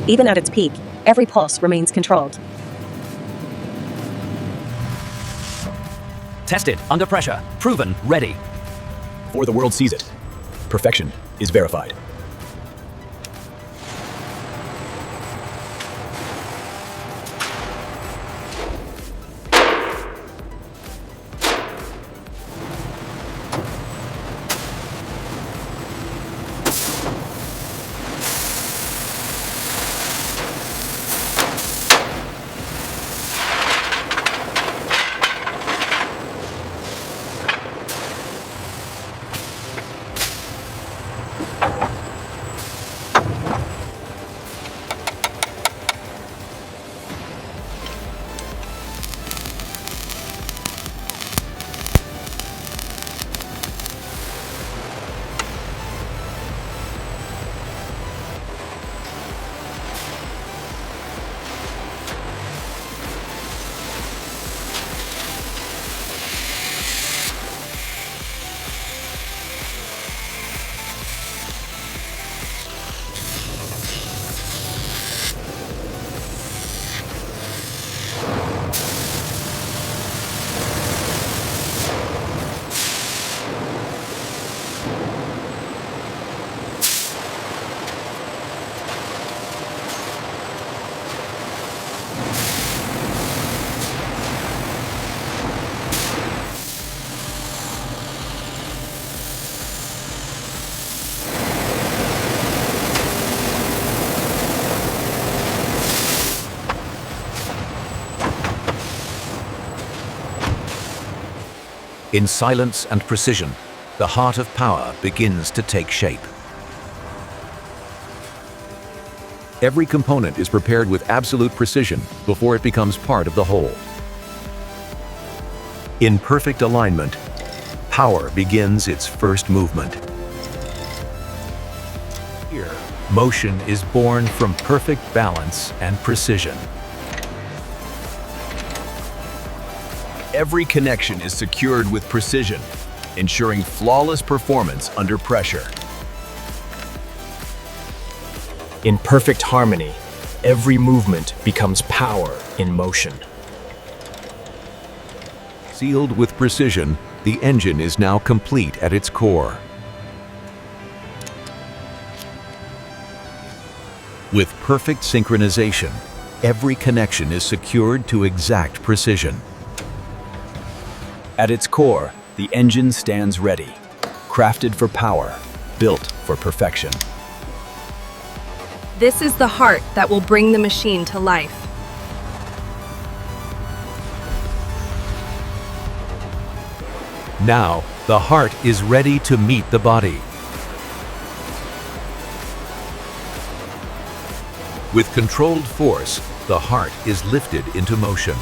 Even at its peak, every pulse remains controlled. Tested under pressure, proven ready. Before the world sees it, perfection is verified. In silence and precision, the heart of power begins to take shape. Every component is prepared with absolute precision before it becomes part of the whole. In perfect alignment, power begins its first movement. Here, motion is born from perfect balance and precision. Every connection is secured with precision, ensuring flawless performance under pressure. In perfect harmony, every movement becomes power in motion. Sealed with precision, the engine is now complete at its core. With perfect synchronization, every connection is secured to exact precision. At its core, the engine stands ready, crafted for power, built for perfection. This is the heart that will bring the machine to life. Now, the heart is ready to meet the body. With controlled force, the heart is lifted into motion.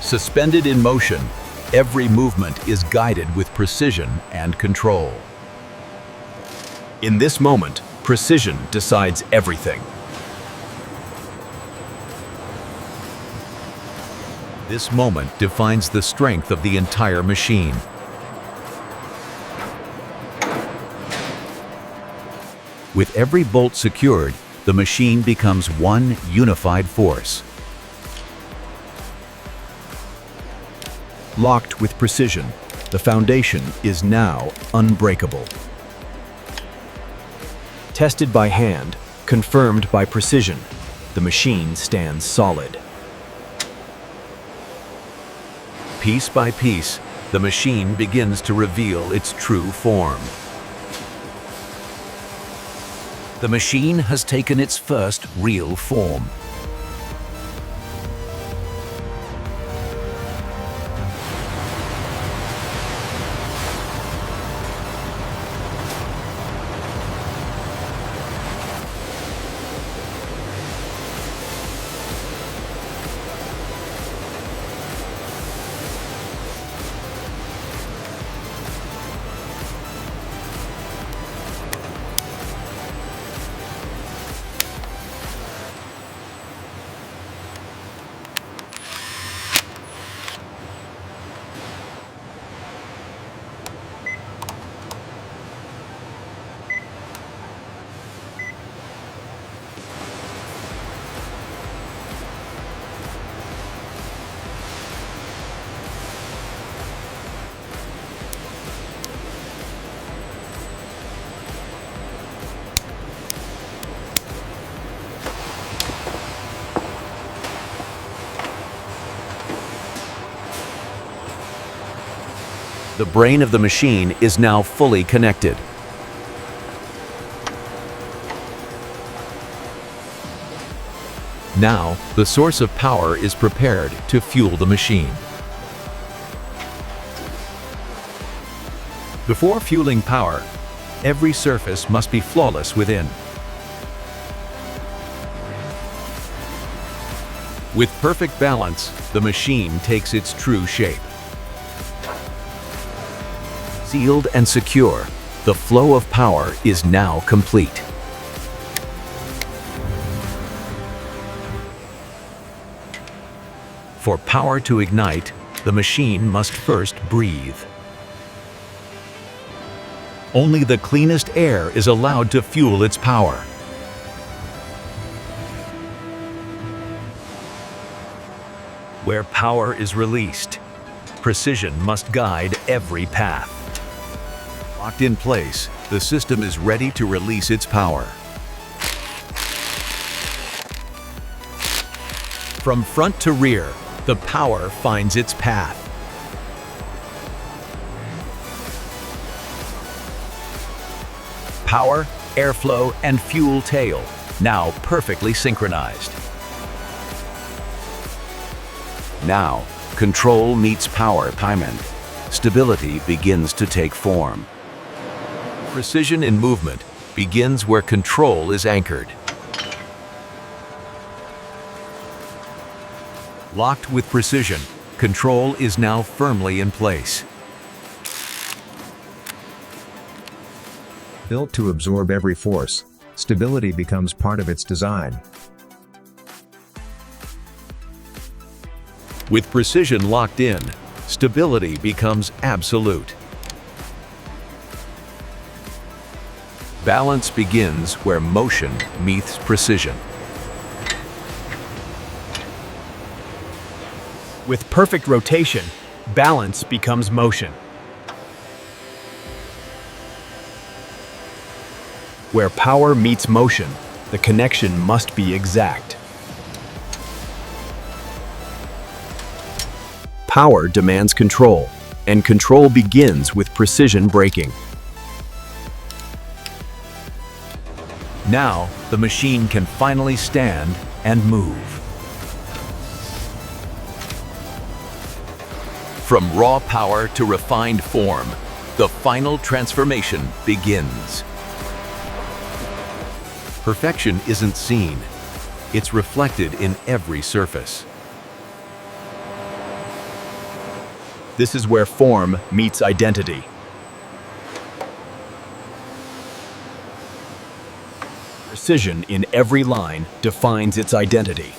Suspended in motion, every movement is guided with precision and control. In this moment, precision decides everything. This moment defines the strength of the entire machine. With every bolt secured, the machine becomes one unified force. Locked with precision, the foundation is now unbreakable. Tested by hand, confirmed by precision, the machine stands solid. Piece by piece, the machine begins to reveal its true form. The machine has taken its first real form. The brain of the machine is now fully connected. Now, the source of power is prepared to fuel the machine. Before fueling power, every surface must be flawless within. With perfect balance, the machine takes its true shape. Sealed and secure, the flow of power is now complete. For power to ignite, the machine must first breathe. Only the cleanest air is allowed to fuel its power. Where power is released, precision must guide every path. Locked in place, the system is ready to release its power. From front to rear, the power finds its path. Power, airflow, and fuel tail, now perfectly synchronized. Now, control meets power alignment. Stability begins to take form. Precision in movement begins where control is anchored. Locked with precision, control is now firmly in place. Built to absorb every force, stability becomes part of its design. With precision locked in, stability becomes absolute. Balance begins where motion meets precision. With perfect rotation, balance becomes motion. Where power meets motion, the connection must be exact. Power demands control, and control begins with precision braking. Now, the machine can finally stand and move. From raw power to refined form, the final transformation begins. Perfection isn't seen. It's reflected in every surface. This is where form meets identity. Precision in every line defines its identity.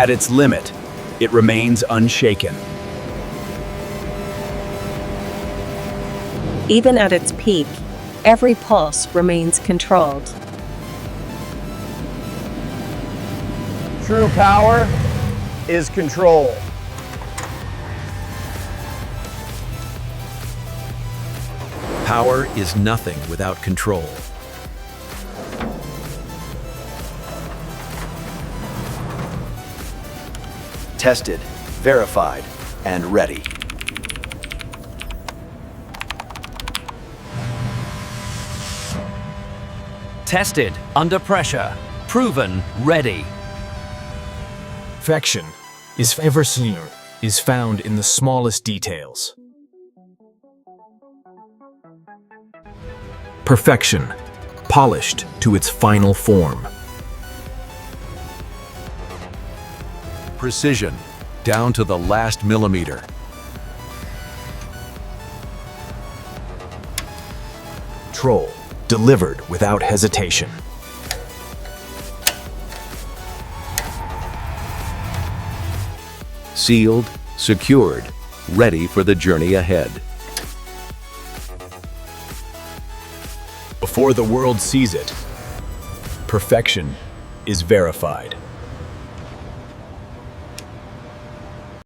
At its limit, it remains unshaken. Even at its peak, every pulse remains controlled. True power is control. Power is nothing without control. Tested, verified, and ready. Tested under pressure. Proven ready. Perfection is found in the smallest details. Perfection, polished to its final form. Precision, down to the last millimeter. Control, delivered without hesitation. Sealed, secured, ready for the journey ahead. Before the world sees it, perfection is verified.